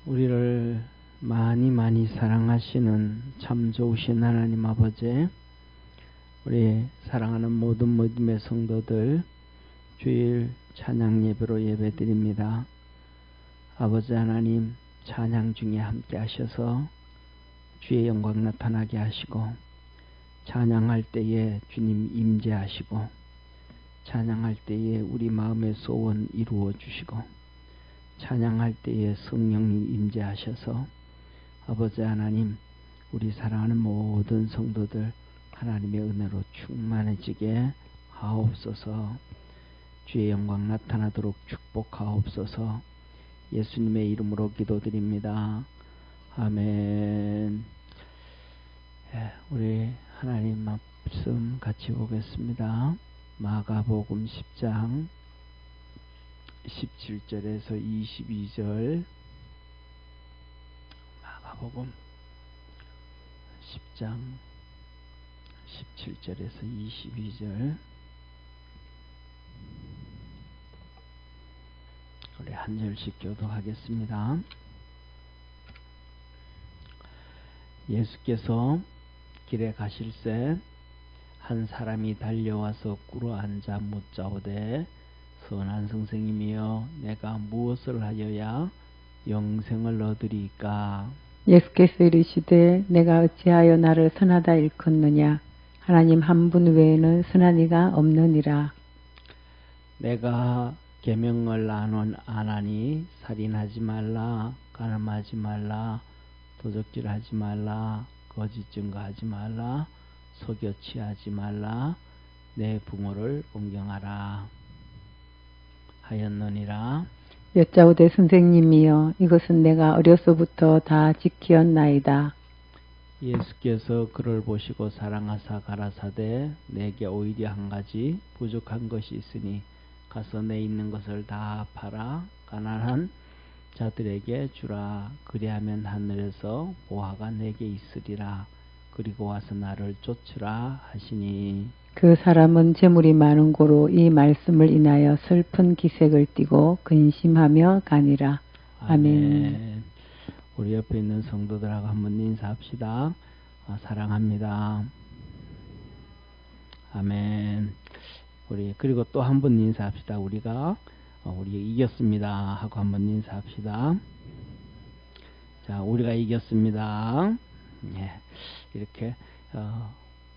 우리를 많이 많이 사랑하시는 참 좋으신 하나님 아버지, 우리 사랑하는 모든 믿음의 성도들 주일 찬양 예배로 예배드립니다. 아버지 하나님, 찬양 중에 함께 하셔서 주의 영광 나타나게 하시고, 찬양할 때에 주님 임재하시고, 찬양할 때에 우리 마음의 소원 이루어 주시고, 찬양할 때에 성령님 임재하셔서 아버지 하나님, 우리 사랑하는 모든 성도들 하나님의 은혜로 충만해지게 하옵소서. 주의 영광 나타나도록 축복하옵소서. 예수님의 이름으로 기도드립니다. 아멘. 우리 하나님 말씀 같이 보겠습니다. 마가복음 10장 17절에서 22절, 마가복음 10장 17절에서 22절, 우리 한 절씩 교독하겠습니다. 예수께서 길에 가실새 한 사람이 달려와서 꿇어 앉아 묻자오되, 선한 선생님이여, 내가 무엇을 하여야 영생을 얻으리까? 예수께서 이르시되, 내가 어찌하여 나를 선하다 일컫느냐? 하나님 한 분 외에는 선한 이가 없느니라. 내가 계명을 안 하니 살인하지 말라, 간음하지 말라, 도적질하지 말라, 거짓 증거하지 말라, 속여 취하지 말라, 내 부모를 공경하라 하였느니라. 여짜오되, 선생님이여, 이것은 내가 어려서부터 다 지키었나이다. 예수께서 그를 보시고 사랑하사 가라사대, 내게 오히려 한 가지 부족한 것이 있으니 가서 내 있는 것을 다 팔아 가난한 자들에게 주라. 그리하면 하늘에서 보화가 내게 있으리라. 그리고 와서 나를 쫓으라 하시니, 그 사람은 재물이 많은 고로 이 말씀을 인하여 슬픈 기색을 띠고 근심하며 가니라. 아멘. 우리 옆에 있는 성도들하고 한번 인사합시다. 사랑합니다. 아멘. 우리 그리고 또 한번 인사합시다. 우리가 이겼습니다 하고 한번 인사합시다. 자, 우리가 이겼습니다. 예, 이렇게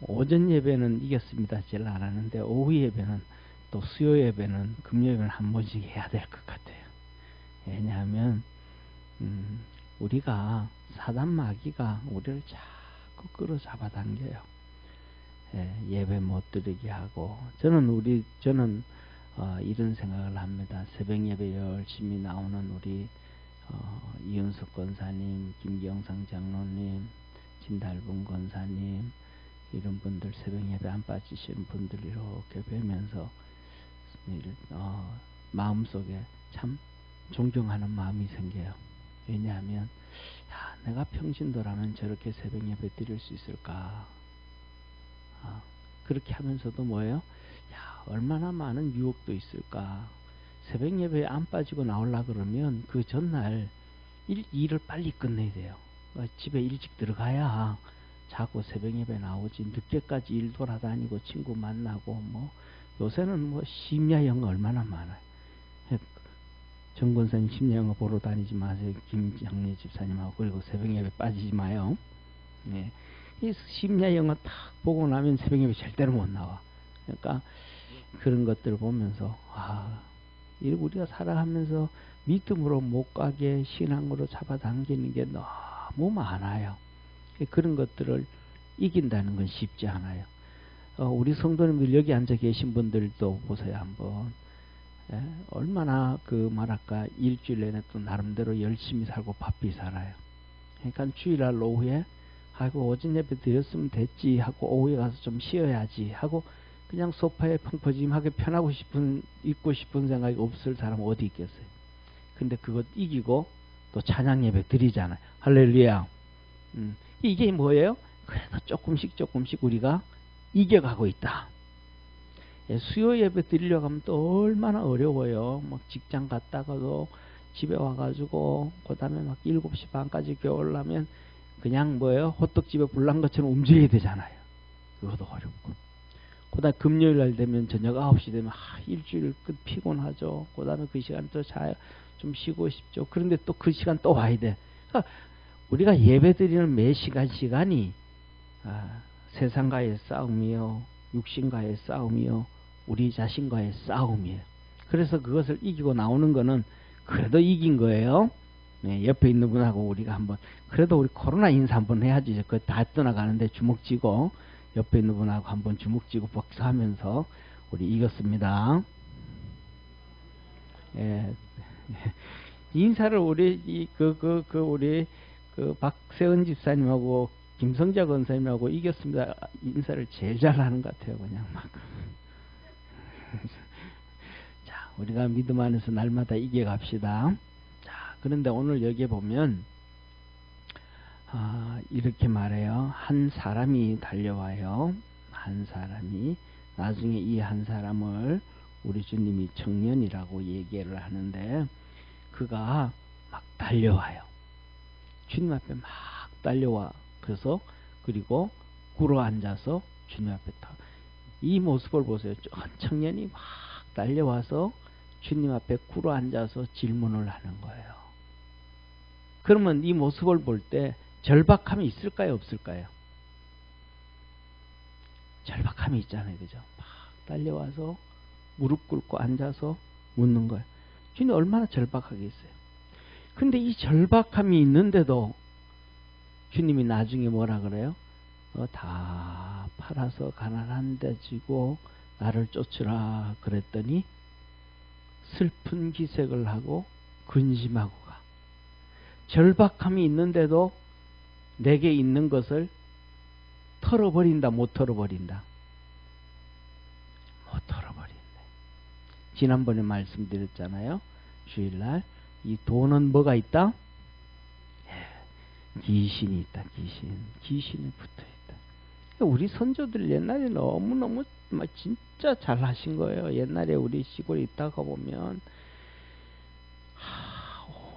오전 예배는 이겼습니다 제일 안 하는데, 오후 예배는 또 수요 예배는 금요 예배는 한 번씩 해야 될 것 같아요. 왜냐하면 우리가 사단 마귀가 우리를 자꾸 끌어잡아 당겨요. 예배 못 드리게 하고, 저는 이런 생각을 합니다. 새벽 예배 열심히 나오는 우리 이윤석 권사님, 김경상 장로님, 진달분 권사님, 이런 분들 새벽 예배 안 빠지시는 분들 이렇게 뵈면서 마음속에 참 존경하는 마음이 생겨요. 왜냐하면 내가 평신도라면 저렇게 새벽 예배 드릴 수 있을까? 그렇게 하면서도 뭐예요? 얼마나 많은 유혹도 있을까? 새벽 예배에 안 빠지고 나오려 그러면 그 전날 일을 빨리 끝내야 돼요. 집에 일찍 들어가야 자꾸 새벽 예배 나오지. 늦게까지 일 돌아다니고 친구 만나고 요새는 심야 영어 얼마나 많아요. 정 권사님 심야 영어 보러 다니지 마세요. 김장례 집사님하고. 그리고 새벽 예배 빠지지 마요. 네. 이 심야 영어 탁 보고 나면 새벽 예배 절대로 못 나와. 그러니까 그런 것들을 보면서 우리가 살아가면서 믿음으로 못 가게 신앙으로 잡아당기는 게 너무 많아요. 그런 것들을 이긴다는 건 쉽지 않아요. 우리 성도님들 여기 앉아 계신 분들도 보세요 한번. 얼마나 일주일 내내 또 나름대로 열심히 살고 바삐 살아요. 그러니까 주일날 오후에 오전 예배 드렸으면 됐지 하고, 오후에 가서 좀 쉬어야지 하고 그냥 소파에 펑퍼짐하게 있고 싶은 생각이 없을 사람 어디 있겠어요. 근데 그것 이기고 또 찬양 예배 드리잖아요. 할렐루야. 이게 뭐예요? 그래도 조금씩 우리가 이겨가고 있다. 수요 예배 드리려고 하면 또 얼마나 어려워요. 직장 갔다가도 집에 와가지고 그 다음에 막 7시 반까지 겨울라면 그냥 뭐예요? 호떡집에 불난 것처럼 움직여야 되잖아요. 그것도 어렵고. 그 다음에 금요일 날 되면 저녁 9시 되면 일주일 끝 피곤하죠. 그 다음에 그 시간 또 좀 쉬고 싶죠. 그런데 또 그 시간 또 와야 돼. 그러니까 우리가 예배 드리는 매 시간이 세상과의 싸움이요, 육신과의 싸움이요, 우리 자신과의 싸움이에요. 그래서 그것을 이기고 나오는 거는 그래도 이긴 거예요. 네, 옆에 있는 분하고 우리가 한번 그래도 우리 코로나 인사 한번 해야지. 그거 다 떠나가는데 주먹 쥐고 옆에 있는 분하고 한번 주먹 쥐고 박수하면서 우리 이겼습니다. 예. 인사를 우리 우리 박세은 집사님하고 김성자 권사님하고 이겼습니다. 인사를 제일 잘하는 것 같아요. 그냥 막. 자, 우리가 믿음 안에서 날마다 이겨갑시다. 자, 그런데 오늘 여기에 보면 이렇게 말해요. 한 사람이 달려와요. 한 사람이. 나중에 이 한 사람을 우리 주님이 청년이라고 얘기를 하는데 그가 막 달려와요. 주님 앞에 막 달려와. 그리고 꿇어 앉아서 주님 앞에 이 모습을 보세요. 한 청년이 막 달려와서 주님 앞에 꿇어 앉아서 질문을 하는 거예요. 그러면 이 모습을 볼 때 절박함이 있을까요? 없을까요? 절박함이 있잖아요. 그죠? 막 달려와서 무릎 꿇고 앉아서 묻는 거예요. 주님 얼마나 절박하겠어요. 근데 이 절박함이 있는데도 주님이 나중에 뭐라 그래요? 다 팔아서 가난한 데 지고 나를 쫓으라 그랬더니 슬픈 기색을 하고 근심하고 가. 절박함이 있는데도 내게 있는 것을 털어버린다, 못 털어버린다? 못 털어버린다. 지난번에 말씀드렸잖아요. 주일날 이 돈은 뭐가 있다? 귀신이 있다. 귀신이 붙어있다. 우리 선조들 옛날에 너무너무 진짜 잘 하신 거예요. 옛날에 우리 시골에 있다가 보면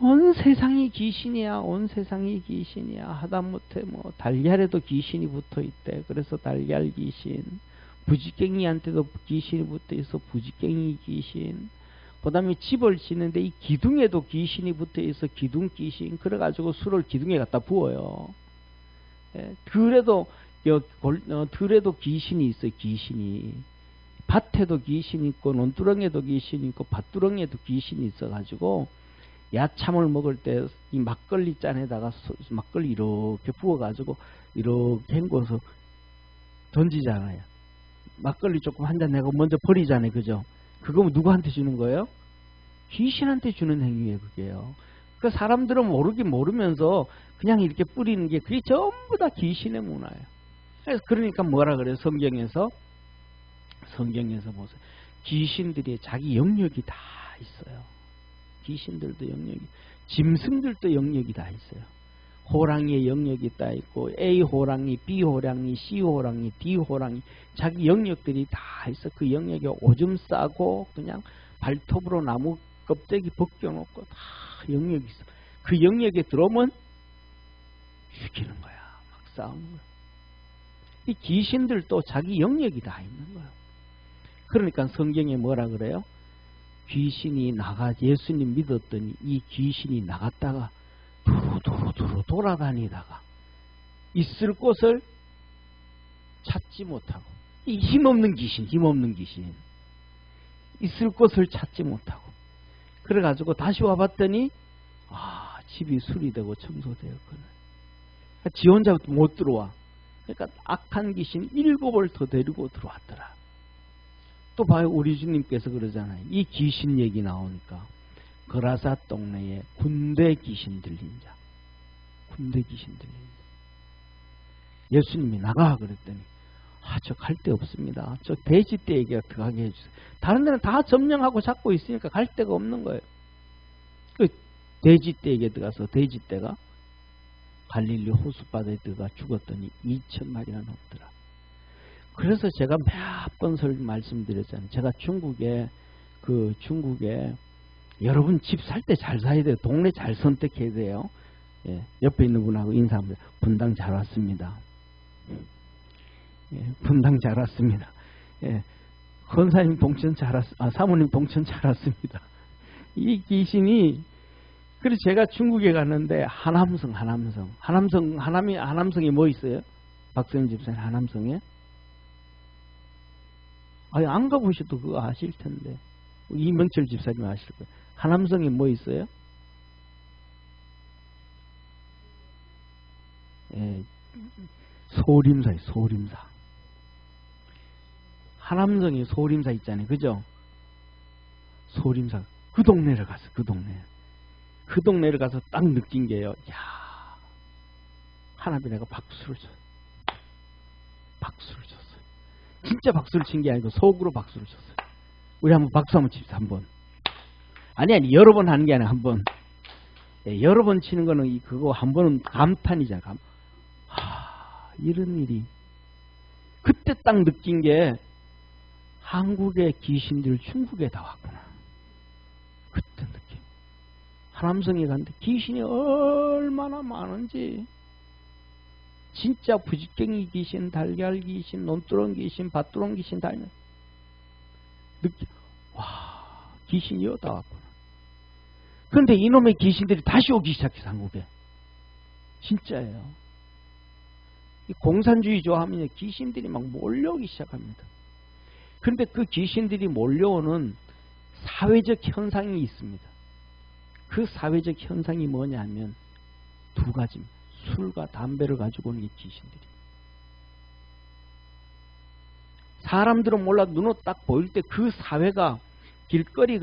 온 세상이 귀신이야. 온 세상이 귀신이야. 하다못해 뭐 달걀에도 귀신이 붙어있대. 그래서 달걀 귀신. 부지깽이한테도 귀신이 붙어있어. 부지깽이 귀신. 그 다음에 집을 짓는데 이 기둥에도 귀신이 붙어있어. 기둥 귀신. 그래가지고 술을 기둥에 갖다 부어요. 들에도 귀신이 있어요. 귀신이. 밭에도 귀신이 있고 논두렁에도 귀신이 있고 밭두렁에도 귀신이 있어가지고 야참을 먹을 때 이 막걸리 잔에다가 막걸리 이렇게 부어가지고 이렇게 헹궈서 던지잖아요. 막걸리 조금 한 잔 내고 먼저 버리잖아요. 그죠? 그거 누구한테 주는 거예요? 귀신한테 주는 행위예요. 그게요. 그 사람들은 모르면서 그냥 이렇게 뿌리는 게 그게 전부 다 귀신의 문화예요. 그래서 그러니까 뭐라 그래요? 성경에서 보세요. 귀신들이 자기 영역이 다 있어요. 귀신들도 영역이, 짐승들도 영역이 다 있어요. 호랑이의 영역이 다 있고 A 호랑이, B 호랑이, C 호랑이, D 호랑이 자기 영역들이 다 있어. 그 영역에 오줌 싸고 그냥 발톱으로 나무 껍데기 벗겨놓고 다 영역이 있어. 그 영역에 들어오면 죽이는 거야. 막 싸우는 거야. 이 귀신들도 자기 영역이 다 있는 거예요. 그러니까 성경에 뭐라 그래요? 귀신이 예수님 믿었더니 이 귀신이 나갔다가 두루두루 돌아다니다가 있을 곳을 찾지 못하고, 이 힘없는 귀신 있을 곳을 찾지 못하고 그래가지고 다시 와봤더니 집이 수리되고 청소되었거든. 지 혼자 못 들어와. 그러니까 악한 귀신 7을 더 데리고 들어왔더라. 또 봐요. 우리 주님께서 그러잖아요. 이 귀신 얘기 나오니까 거라사 동네에 군대 귀신 들린 자. 군대 귀신 들린 자. 예수님이 나가 그랬더니 저 갈 데 없습니다. 저 돼지떼에게 들어가게 해주세요. 다른 데는 다 점령하고 잡고 있으니까 갈 데가 없는 거예요. 그 돼지떼에게 들어가서 돼지떼가 갈릴리 호수바다에 들어가 죽었더니 2,000마리가 넘더라. 그래서 제가 몇 번 말씀드렸잖아요. 제가 중국에 여러분 집 살 때 잘 사야 돼요. 동네 잘 선택해야 돼요. 예, 옆에 있는 분하고 인사합니다. 분당 잘 왔습니다. 예, 분당 잘 왔습니다. 예, 권사님 동천 잘 사모님 동천 잘 왔습니다. 이 귀신이, 그래서 제가 중국에 갔는데 하남성이 뭐 있어요? 박성인 집사님 하남성에? 아니, 안 가보셔도 그거 아실 텐데. 이명철 집사님 아실 거예요. 하남성에 뭐 있어요? 예, 소림사예요, 소림사. 하남성에 소림사 있잖아요. 그죠? 소림사. 그 동네를 갔어, 그 동네. 그 동네를 가서 딱 느낀 게요. 야, 하나님이 내가 박수를 줬어요. 박수를 줬어요. 진짜 박수를 친 게 아니고 속으로 박수를 줬어요. 우리 한번 박수 한번 칩시다, 한번. 아니, 여러 번 하는 게 아니라 한 번. 예, 여러 번 치는 거는 그거 한 번은 감탄이잖아. 이런 일이. 그때 딱 느낀 게 한국의 귀신들 중국에 다 왔구나. 그때 느낌. 하남성에 갔는데 귀신이 얼마나 많은지. 진짜 부지깽이 귀신, 달걀 귀신, 논두렁 귀신, 밭두렁 귀신 다 있는. 느낌. 와, 귀신이 여다 왔구나. 그런데 이놈의 귀신들이 다시 오기 시작해서 한국에. 진짜예요. 이 공산주의 좋아하면 귀신들이 막 몰려오기 시작합니다. 그런데 그 귀신들이 몰려오는 사회적 현상이 있습니다. 그 사회적 현상이 뭐냐 하면 두 가지입니다. 술과 담배를 가지고 오는 게 귀신들이. 사람들은 몰라 눈으로 딱 보일 때 그 사회가 길거리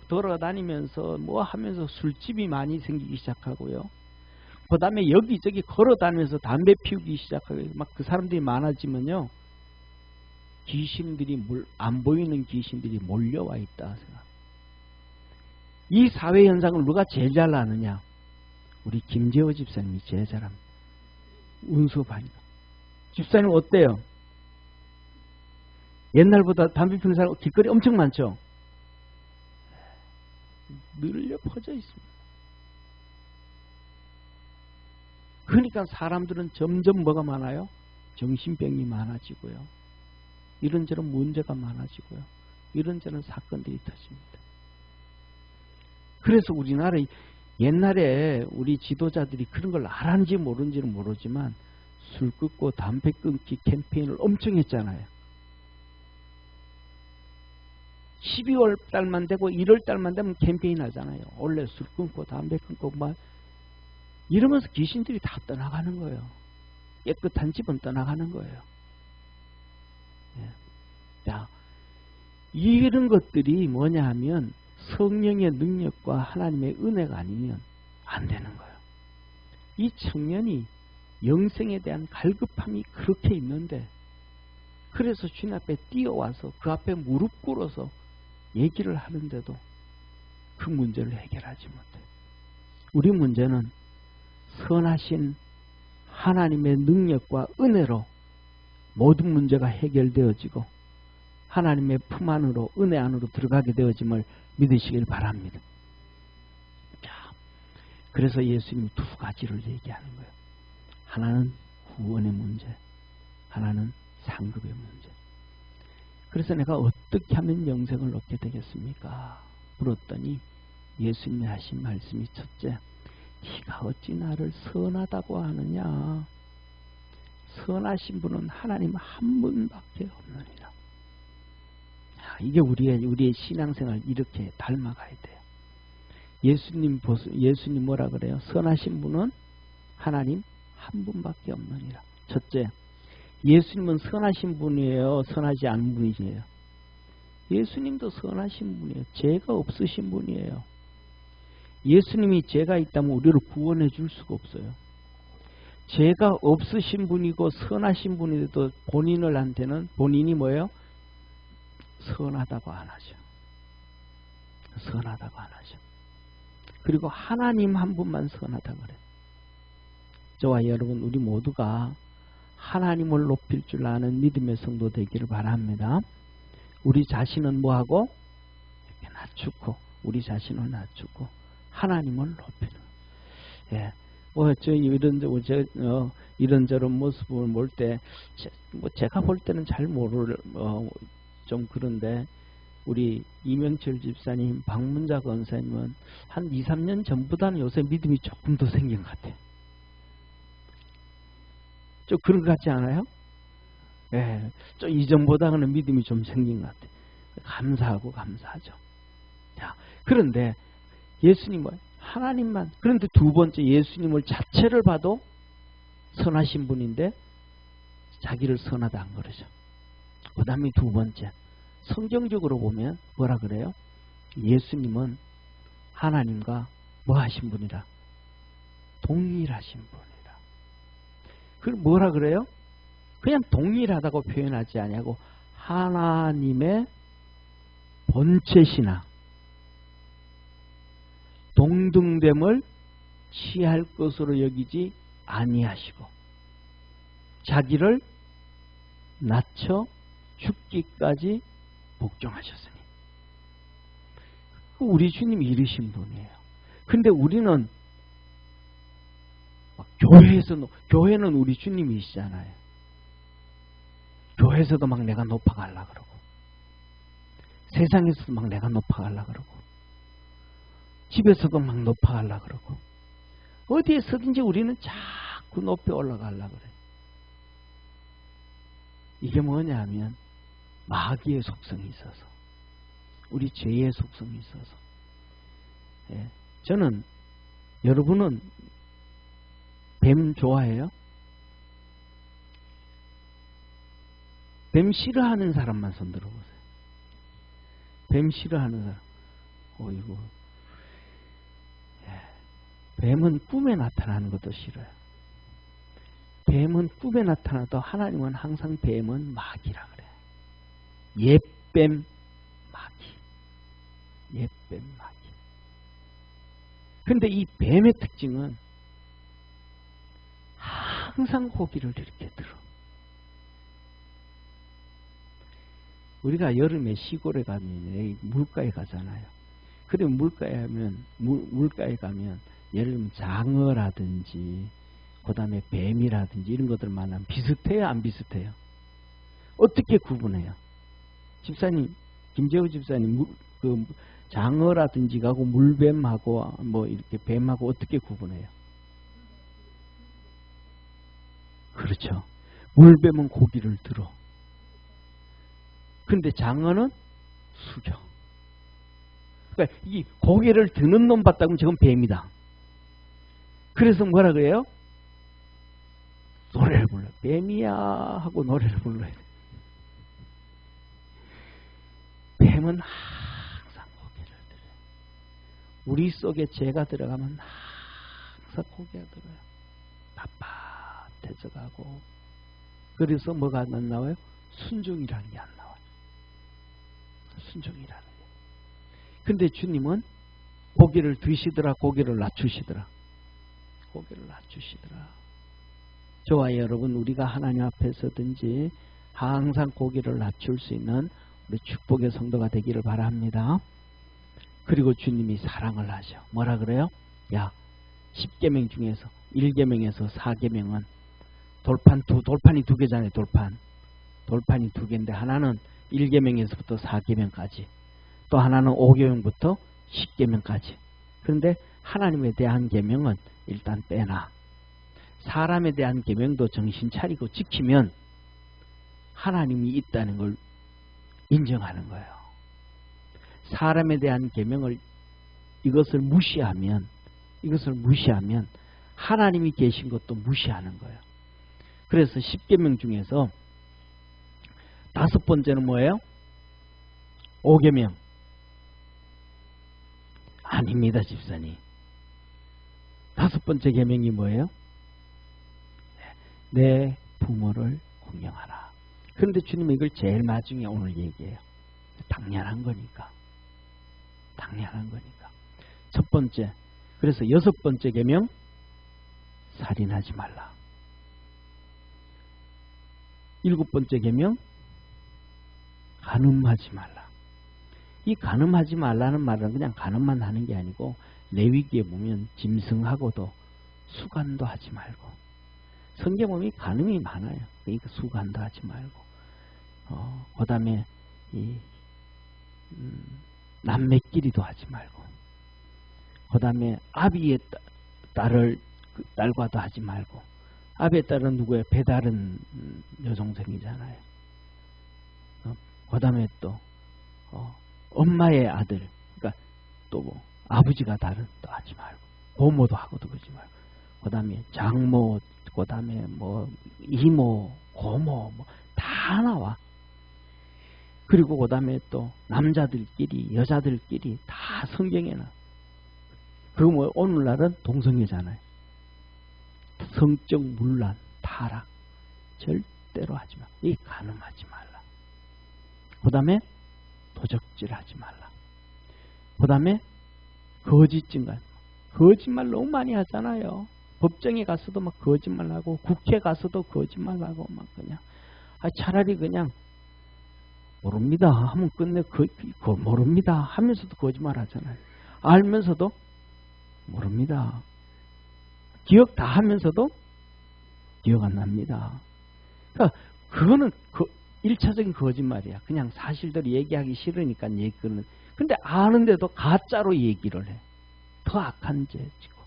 돌아다니면서 뭐 하면서 술집이 많이 생기기 시작하고요. 그 다음에 여기저기 걸어다니면서 담배 피우기 시작하고 막 그 사람들이 많아지면요. 귀신들이 안 보이는 귀신들이 몰려와 있다 생각. 이 사회 현상을 누가 제일 잘 아느냐? 우리 김재호 집사님이 제일 잘합니다. 운수하니까. 집사님 어때요? 옛날보다 담배 피우는 사람 길거리 엄청 많죠? 늘려 퍼져 있습니다. 그러니까 사람들은 점점 뭐가 많아요? 정신병이 많아지고요. 이런저런 문제가 많아지고요. 이런저런 사건들이 터집니다. 그래서 우리나라 옛날에 우리 지도자들이 그런 걸 알았는지 모르는지는 모르지만 술 끊고 담배 끊기 캠페인을 엄청 했잖아요. 12월 달만 되고 1월 달만 되면 캠페인 하잖아요. 원래 술 끊고 담배 끊고 막 이러면서 귀신들이 다 떠나가는 거예요. 깨끗한 집은 떠나가는 거예요. 예. 자, 이런 것들이 뭐냐 하면 성령의 능력과 하나님의 은혜가 아니면 안 되는 거예요. 이 청년이 영생에 대한 갈급함이 그렇게 있는데 그래서 주님 앞에 뛰어와서 그 앞에 무릎 꿇어서 얘기를 하는데도 그 문제를 해결하지 못해요. 우리 문제는 선하신 하나님의 능력과 은혜로 모든 문제가 해결되어지고 하나님의 품 안으로 은혜 안으로 들어가게 되어짐을 믿으시길 바랍니다. 자, 그래서 예수님이 두 가지를 얘기하는 거예요. 하나는 구원의 문제, 하나는 상급의 문제. 그래서 내가 어떻게 하면 영생을 얻게 되겠습니까? 물었더니 예수님이 하신 말씀이 첫째, 네가 어찌 나를 선하다고 하느냐? 선하신 분은 하나님 한 분밖에 없느니라. 이게 우리의 신앙생활 이렇게 닮아가야 돼요. 예수님 뭐라 그래요? 선하신 분은 하나님 한 분밖에 없느니라. 첫째, 예수님은 선하신 분이에요? 선하지 않은 분이에요? 예수님도 선하신 분이에요. 죄가 없으신 분이에요. 예수님이 죄가 있다면 우리를 구원해 줄 수가 없어요. 죄가 없으신 분이고 선하신 분이도 본인이 뭐예요? 선하다고 안 하죠. 선하다고 안 하죠. 그리고 하나님 한 분만 선하다고 그래요. 저와 여러분 우리 모두가 하나님을 높일 줄 아는 믿음의 성도 되기를 바랍니다. 우리 자신은 뭐하고? 이렇게 낮추고 우리 자신을 낮추고 하나님을 높이는. 예. 저 이런저런 모습을 볼 때, 제가 볼 때는 잘 좀 그런데, 우리 이명철 집사님, 박문자 권사님은 한 2, 3년 전보다는 요새 믿음이 조금 더 생긴 것 같아요. 좀 그런 것 같지 않아요? 예. 좀 이전보다는 믿음이 좀 생긴 것 같아요. 감사하고 감사하죠. 자, 그런데 예수님은 하나님만, 그런데 두 번째 예수님을 자체를 봐도 선하신 분인데 자기를 선하다 안 그러죠. 그 다음에 두 번째, 성경적으로 보면 뭐라 그래요? 예수님은 하나님과 뭐 하신 분이라? 동일하신 분이라. 그걸 뭐라 그래요? 그냥 동일하다고 표현하지 아니하고 하나님의 본체시나 동등됨을 취할 것으로 여기지 아니하시고 자기를 낮춰 죽기까지 복종하셨으니. 우리 주님이 이르신 분이에요. 근데 우리는 교회는 우리 주님이시잖아요. 교회에서도 막 내가 높아가려고 그러고 세상에서도 막 내가 높아가려고 그러고 집에서도 막 높아가려고 그러고 어디에서든지 우리는 자꾸 높이 올라가려고 그래요. 이게 뭐냐 하면 마귀의 속성이 있어서, 우리 죄의 속성이 있어서. 예. 저는, 여러분은 뱀 좋아해요? 뱀 싫어하는 사람만 손 들어보세요. 뱀 싫어하는 사람. 이거. 예. 뱀은 꿈에 나타나는 것도 싫어요. 뱀은 꿈에 나타나도 하나님은 항상 뱀은 마귀라 그래. 옛뱀 마귀. 옛뱀 마귀. 근데 이 뱀의 특징은 항상 고기를 이렇게 들어. 우리가 여름에 시골에 가면 물가에 가잖아요. 그래 물가에 가면 예를 들면 장어라든지 그 다음에 뱀이라든지 이런 것들 만나면 비슷해요? 안 비슷해요? 어떻게 구분해요? 집사님, 김재우 집사님, 그 장어라든지 하고 물뱀하고 뭐 이렇게 뱀하고 어떻게 구분해요? 그렇죠. 물뱀은 고기를 들어. 근데 장어는 숙여. 그러니까 이 고개를 드는 놈 봤다면 저건 뱀이다. 그래서 뭐라 그래요? 노래를 불러. 뱀이야 하고 노래를 불러야 돼. 뱀은 항상 고개를 들어요. 우리 속에 죄가 들어가면 항상 고개가 들어요. 빳빳해져 가고. 그래서 뭐가 안 나와요? 순종이라는 게 안 나와요. 순종이라는 게. 근데 주님은 고개를 드시더라, 고개를 낮추시더라. 고개를 낮추시더라. 저와 여러분, 우리가 하나님 앞에서든지 항상 고개를 낮출 수 있는 우리 축복의 성도가 되기를 바랍니다. 그리고 주님이 사랑을 하셔. 뭐라 그래요? 야, 10계명 중에서 1계명에서 4계명은 돌판이 두 개잖아요. 돌판이 두 개인데 하나는 1계명에서부터 4계명까지, 또 하나는 5계명부터 10계명까지. 그런데 하나님에 대한 계명은 일단 빼놔. 사람에 대한 계명도 정신 차리고 지키면 하나님이 있다는 걸 인정하는 거예요. 사람에 대한 계명을 이것을 무시하면 하나님이 계신 것도 무시하는 거예요. 그래서 10계명 중에서 5번째는 뭐예요? 5계명. 아닙니다, 집사님. 5번째 계명이 뭐예요? 내 부모를 공경하라. 그런데 주님은 이걸 제일 나중에 오늘 얘기해요. 당연한 거니까. 첫 번째. 그래서 6번째 계명, 살인하지 말라. 7번째 계명, 간음하지 말라. 이 간음하지 말라는 말은 그냥 간음만 하는 게 아니고 레위기에 보면 짐승하고도 수간도 하지 말고, 성경에 보면 간음이 많아요. 그러니까 수간도 하지 말고, 그 다음에 남매끼리도 하지 말고, 그 다음에 아비의 딸과도 하지 말고. 아비의 딸은 누구예요? 배다른 여동생이잖아요. 그 다음에 또 엄마의 아들, 그러니까 또 뭐 아버지가 다른 또 하지 말고, 고모도 하고도 그러지 말고, 그 다음에 장모, 그 다음에 뭐 이모, 고모 뭐 다 나와. 그리고 그 다음에 또 남자들끼리 여자들끼리 다 성경에 나. 그거 뭐 오늘날은 동성애잖아요. 성적 문란, 타락 절대로 하지 마. 이 간음하지 말라. 그 다음에 도적질하지 말라. 그 다음에 거짓 증거. 거짓말 너무 많이 하잖아요. 법정에 가서도 막 거짓말하고, 국회 가서도 거짓말하고, 막 그냥 차라리 그냥 모릅니다 하면 끝내. 모릅니다 하면서도 거짓말 하잖아요. 알면서도 모릅니다. 기억 다 하면서도 기억 안 납니다. 그러니까 그거는 1차적인 거짓말이야. 그냥 사실대로 얘기하기 싫으니까 얘기는. 근데 아는데도 가짜로 얘기를 해. 더 악한 죄지고.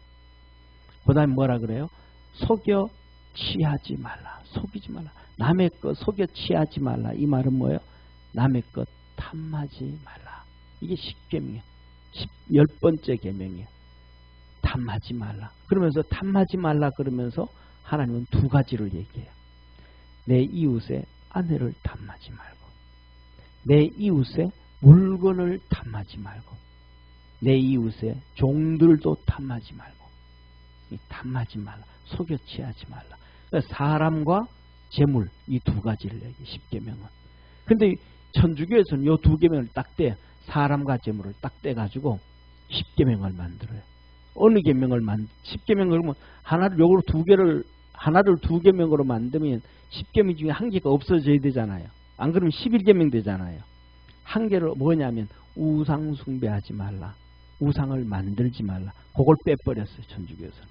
그 다음에 뭐라 그래요? 속여 취하지 말라. 속이지 말라. 남의 것 속여 취하지 말라. 이 말은 뭐예요? 남의 것 탐하지 말라. 이게 10계명이에요. 10번째 계명이에요. 탐하지 말라. 그러면서 탐하지 말라 그러면서 하나님은 두 가지를 얘기해요. 내 이웃의 아내를 탐하지 말고, 내 이웃의 물건을 탐하지 말고, 내 이웃의 종들도 탐하지 말고. 이 탐하지 말라. 속여 취하지 말라. 그러니까 사람과 재물, 이 두 가지를 얘기해. 10계명은. 근데 천주교에서는 이 두 계명을 딱 떼, 사람과 재물을 딱 떼가지고 10계명을 만들어요. 어느 계명을 10계명 그러면 하나를 두 계명으로 만들면 10계명 중에 한 개가 없어져야 되잖아요. 안 그러면 11계명 되잖아요. 한 개를 뭐냐면 우상 숭배하지 말라. 우상을 만들지 말라. 그걸 빼버렸어요. 천주교에서는.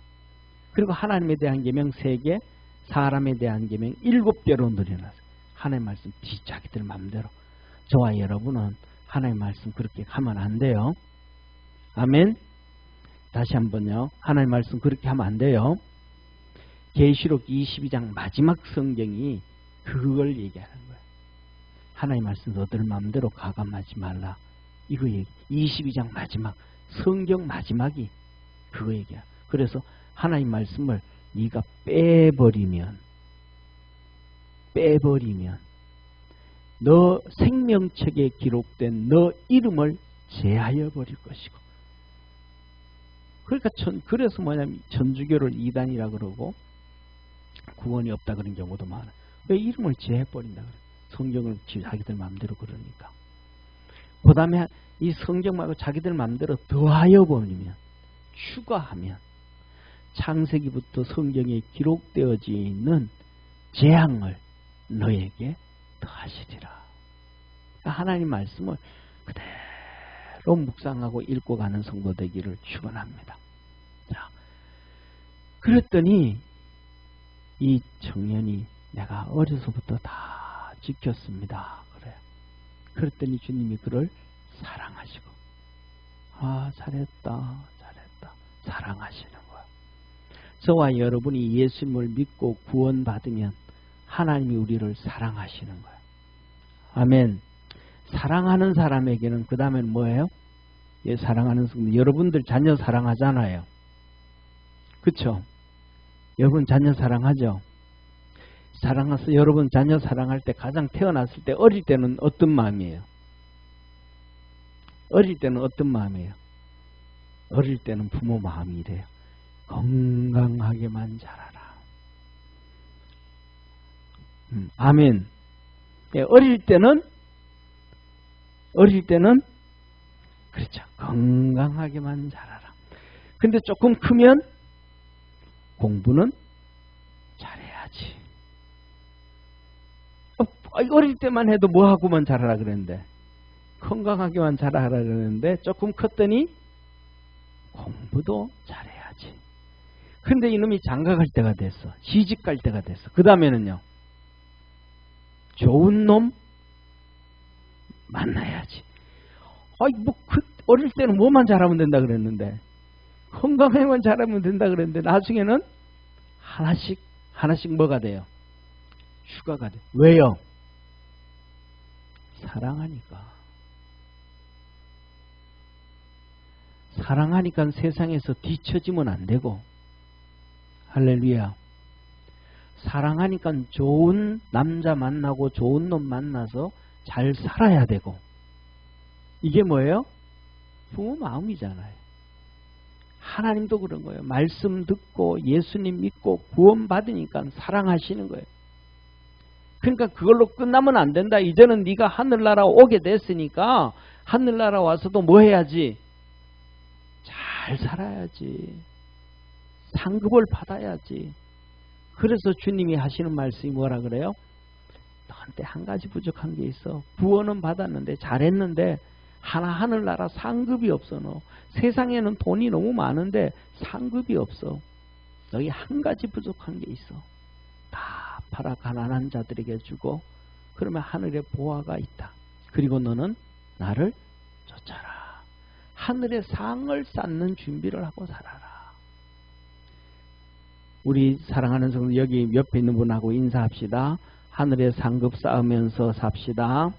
그리고 하나님에 대한 계명 3개, 사람에 대한 계명 7개로 늘려놨어요. 하나님 말씀 자기들 마음대로. 저와 여러분은 하나님 말씀 그렇게 하면 안 돼요. 아멘. 다시 한번요. 하나님 말씀 그렇게 하면 안 돼요. 계시록 22장 마지막 성경이 그걸 얘기하는 거예요. 하나님 말씀 너들 마음대로 가감하지 말라. 이거 얘기. 22장 마지막, 성경 마지막이 그거 얘기야. 그래서 하나님 말씀을 네가 빼버리면 너 생명책에 기록된 너 이름을 제하여 버릴 것이고. 그러니까 그래서 뭐냐면 천주교를 이단이라 그러고 구원이 없다 그런 경우도 많아. 왜 이름을 제해버린다 그래. 성경을 자기들 마음대로 그러니까. 그 다음에 이 성경 말고 자기들 마음대로 더하여 버리면, 추가하면 창세기부터 성경에 기록되어져 있는 재앙을 너에게 더하시리라. 하나님 말씀을 그대로 묵상하고 읽고 가는 성도 되기를 축원합니다. 자, 그랬더니 이 청년이 내가 어려서부터 다 지켰습니다. 그래요. 그랬더니 주님이 그를 사랑하시고, 잘했다 사랑하시는 거예요. 저와 여러분이 예수님을 믿고 구원받으면 하나님이 우리를 사랑하시는 거예요. 아멘. 사랑하는 사람에게는 그 다음엔 뭐예요? 사랑하는 성도, 여러분들 자녀 사랑하잖아요. 그렇죠? 여러분 자녀 사랑하죠? 사랑해서 여러분 자녀 사랑할 때 가장 태어났을 때 어릴 때는 어떤 마음이에요? 어릴 때는 어떤 마음이에요? 어릴 때는 부모 마음이 이래요. 건강하게만 자라라. 아멘. 어릴 때는 그렇죠. 건강하게만 자라라. 근데 조금 크면 공부는 잘해야지. 어릴 때만 해도 뭐 하고만 자라라 그랬는데 건강하게만 자라라 그러는데 조금 컸더니 공부도 잘해야지. 근데 이놈이 장가갈 때가 됐어. 시집갈 때가 됐어. 그 다음에는요. 좋은 놈 만나야지. 어릴 때는 뭐만 잘하면 된다 그랬는데, 건강에만 잘하면 된다 그랬는데, 나중에는 하나씩 뭐가 돼요? 추가가 돼. 왜요? 사랑하니까. 사랑하니까 세상에서 뒤처지면 안 되고, 할렐루야. 사랑하니까 좋은 남자 만나고 좋은 놈 만나서 잘 살아야 되고, 이게 뭐예요? 부모 마음이잖아요. 하나님도 그런 거예요. 말씀 듣고 예수님 믿고 구원 받으니까 사랑하시는 거예요. 그러니까 그걸로 끝나면 안 된다. 이제는 네가 하늘나라 오게 됐으니까 하늘나라 와서도 뭐 해야지? 잘 살아야지. 상급을 받아야지. 그래서 주님이 하시는 말씀이 뭐라 그래요? 너한테 한 가지 부족한 게 있어. 구원은 받았는데 잘했는데 하늘나라 상급이 없어. 너 세상에는 돈이 너무 많은데 상급이 없어. 너희 한 가지 부족한 게 있어. 다 팔아 가난한 자들에게 주고 그러면 하늘에 보화가 있다. 그리고 너는 나를 쫓아라. 하늘의 상을 쌓는 준비를 하고 살아라. 우리 사랑하는 성도 여기 옆에 있는 분하고 인사합시다. 하늘의 상급 쌓으면서 삽시다.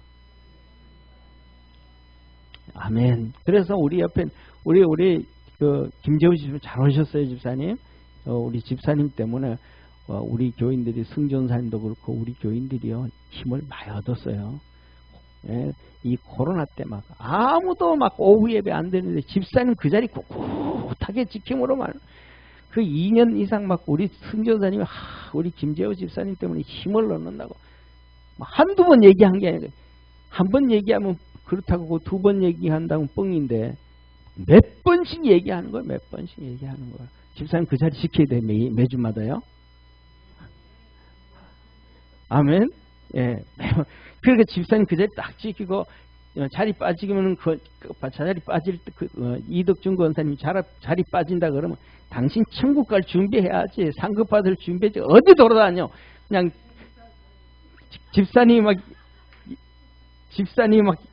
아멘. 그래서 우리 옆에 우리 그 김재우 집사님 잘 오셨어요, 집사님. 우리 집사님 때문에 우리 교인들이 승전사님도 그렇고 우리 교인들이요 힘을 많이 얻었어요. 예, 이 코로나 때 막 아무도 막 오후 예배 안 되는데 집사님 그 자리 꿋꿋하게 지킴으로만 그 2년 이상 막 우리 승전사님이 우리 김재우 집사님 때문에 힘을 얻는다고 한두 번 얘기한 게 아니라 한 번 얘기하면 그렇다고 두 번 얘기한다면 뻥인데 몇 번씩 얘기하는 거예요. 몇 번씩 얘기하는 거예요. 집사님 그 자리 지켜야 돼. 매주마다요. 아멘. 예. 그러니까 집사님 그 자리 딱 지키고 자리 빠지면 자리 빠질 때 이덕준 권사님 자리 빠진다 그러면 당신 천국 갈 준비해야지. 상급 받을 준비해야지. 어디 돌아다녀. 그냥 집사님 막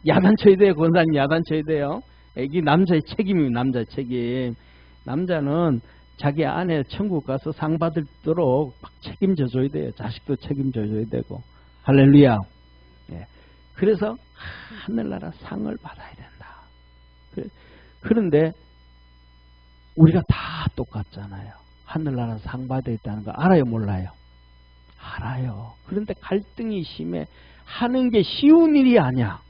야단쳐야 돼요. 권사님 야단쳐야 돼요. 이게 남자의 책임이에요. 남자의 책임. 남자는 자기 아내 천국 가서 상 받도록 막 책임져 줘야 돼요. 자식도 책임져 줘야 되고. 할렐루야. 예. 그래서 하늘나라 상을 받아야 된다. 그런데 우리가 다 똑같잖아요. 하늘나라 상 받아야 있다는 거 알아요? 몰라요? 알아요. 그런데 갈등이 심해. 하는 게 쉬운 일이 아니야.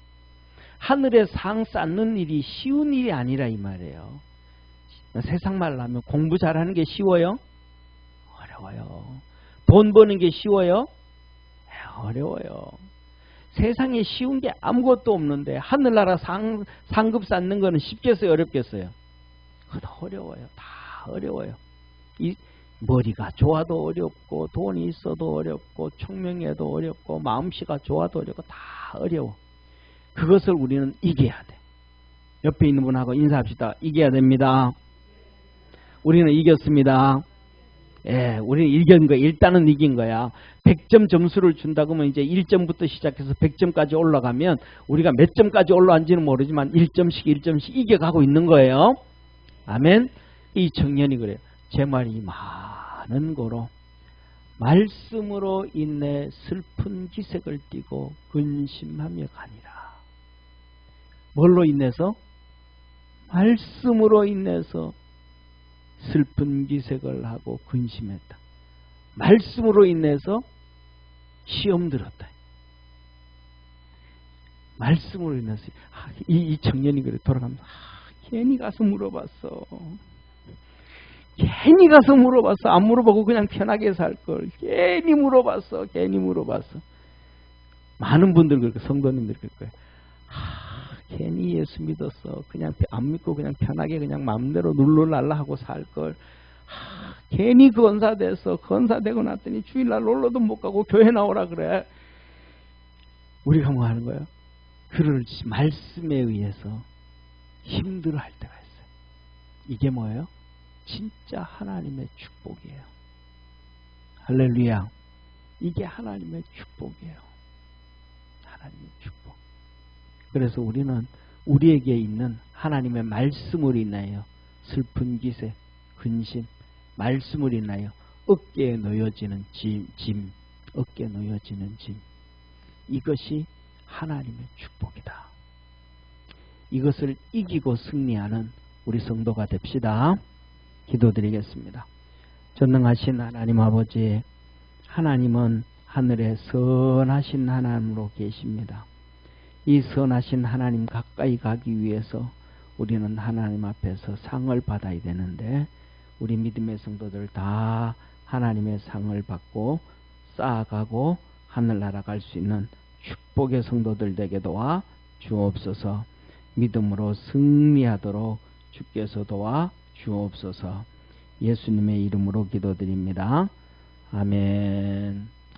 하늘에 상 쌓는 일이 쉬운 일이 아니라 이 말이에요. 세상 말로 하면 공부 잘하는 게 쉬워요? 어려워요. 돈 버는 게 쉬워요? 어려워요. 세상에 쉬운 게 아무것도 없는데 하늘나라 상급 쌓는 거는 쉽겠어요? 어렵겠어요? 그것도 어려워요. 다 어려워요. 머리가 좋아도 어렵고 돈이 있어도 어렵고 총명해도 어렵고 마음씨가 좋아도 어렵고 다 어려워. 그것을 우리는 이겨야 돼. 옆에 있는 분하고 인사합시다. 이겨야 됩니다. 우리는 이겼습니다. 예, 우리는 이긴 거야. 일단은 이긴 거야. 100점 점수를 준다고 하면 이제 1점부터 시작해서 100점까지 올라가면 우리가 몇 점까지 올라왔는지는 모르지만 1점씩 이겨가고 있는 거예요. 아멘. 이 청년이 그래요. 제 말이 많은 고로 말씀으로 인해 슬픈 기색을 띠고 근심하며 가니라. 뭘로 인해서? 말씀으로 인해서 슬픈 기색을 하고 근심했다. 말씀으로 인해서 시험 들었다. 말씀으로 인해서 이 청년이 그래 돌아가면서 괜히 가서 물어봤어. 괜히 가서 물어봤어. 안 물어보고 그냥 편하게 살걸. 괜히 물어봤어. 많은 분들 그럴 거예요. 성도님들 그럴 거예요. 괜히 예수 믿었어. 그냥 안 믿고 그냥 편하게 그냥 마음대로 눌러날라 하고 살걸. 괜히 건사 됐어. 건사되고 났더니 주일날 놀러도 못 가고 교회 나오라 그래. 우리가 뭐 하는 거예요? 그를 말씀에 의해서 힘들어할 때가 있어요. 이게 뭐예요? 진짜 하나님의 축복이에요. 할렐루야. 이게 하나님의 축복이에요. 하나님의 축복. 그래서 우리는 우리에게 있는 하나님의 말씀을 인하여 슬픈 기세, 근심, 말씀을 인하여 어깨에 놓여지는 짐, 어깨에 놓여지는 짐. 이것이 하나님의 축복이다. 이것을 이기고 승리하는 우리 성도가 됩시다. 기도드리겠습니다. 전능하신 하나님 아버지, 하나님은 하늘에 선하신 하나님으로 계십니다. 이 선하신 하나님 가까이 가기 위해서 우리는 하나님 앞에서 상을 받아야 되는데, 우리 믿음의 성도들 다 하나님의 상을 받고 쌓아가고 하늘나라 갈 수 있는 축복의 성도들 되게 도와 주옵소서. 믿음으로 승리하도록 주께서 도와 주옵소서. 예수님의 이름으로 기도드립니다. 아멘.